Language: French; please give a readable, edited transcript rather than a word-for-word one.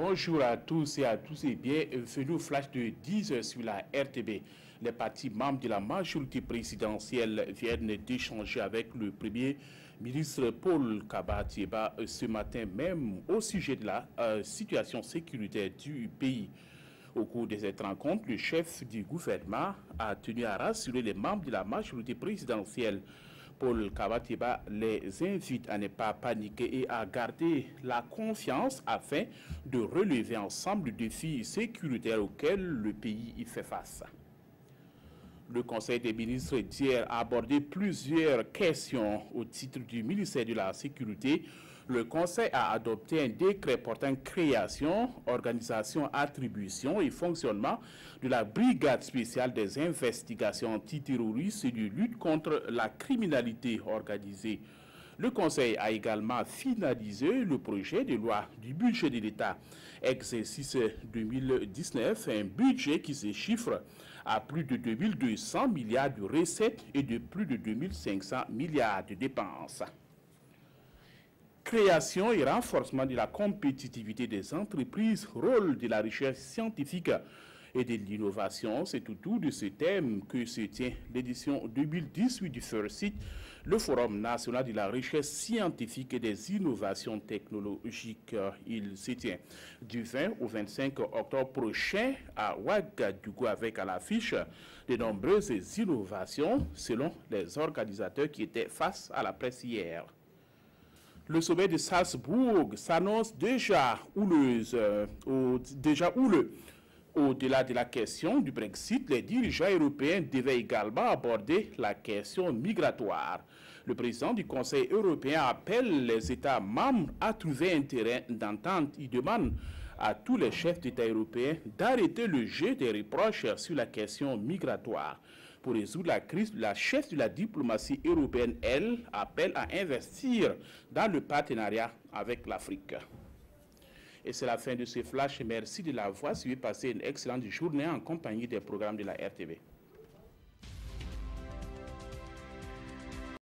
Bonjour à tous et bienvenue au flash de 10 heures sur la RTB. Les partis membres de la majorité présidentielle viennent d'échanger avec le Premier ministre Paul Kaba-Thiéba ce matin même au sujet de la situation sécuritaire du pays. Au cours de cette rencontre, le chef du gouvernement a tenu à rassurer les membres de la majorité présidentielle. Paul Kaba-Thiéba les invite à ne pas paniquer et à garder la confiance afin de relever ensemble les défis sécuritaires auxquels le pays y fait face. Le Conseil des ministres d'hier a abordé plusieurs questions au titre du ministère de la Sécurité. Le Conseil a adopté un décret portant création, organisation, attribution et fonctionnement de la Brigade spéciale des investigations antiterroristes et de lutte contre la criminalité organisée. Le Conseil a également finalisé le projet de loi du budget de l'État, exercice 2019, un budget qui se chiffre à plus de 2200 milliards de recettes et de plus de 2500 milliards de dépenses. Création et renforcement de la compétitivité des entreprises, rôle de la recherche scientifique et de l'innovation, c'est autour de ce thème que se tient l'édition 2018 du FIRSIT, le Forum national de la recherche scientifique et des innovations technologiques. Il se tient du 20 au 25 octobre prochain à Ouagadougou avec à l'affiche de nombreuses innovations selon les organisateurs qui étaient face à la presse hier. Le sommet de Salzbourg s'annonce déjà houleux. Au-delà de la question du Brexit, les dirigeants européens devaient également aborder la question migratoire. Le président du Conseil européen appelle les États membres à trouver un terrain d'entente. Il demande à tous les chefs d'État européens d'arrêter le jeu des reproches sur la question migratoire. Pour résoudre la crise, la chef de la diplomatie européenne, elle, appelle à investir dans le partenariat avec l'Afrique. Et c'est la fin de ce flash. Merci de l'avoir suivi. Passez une excellente journée en compagnie des programmes de la RTV.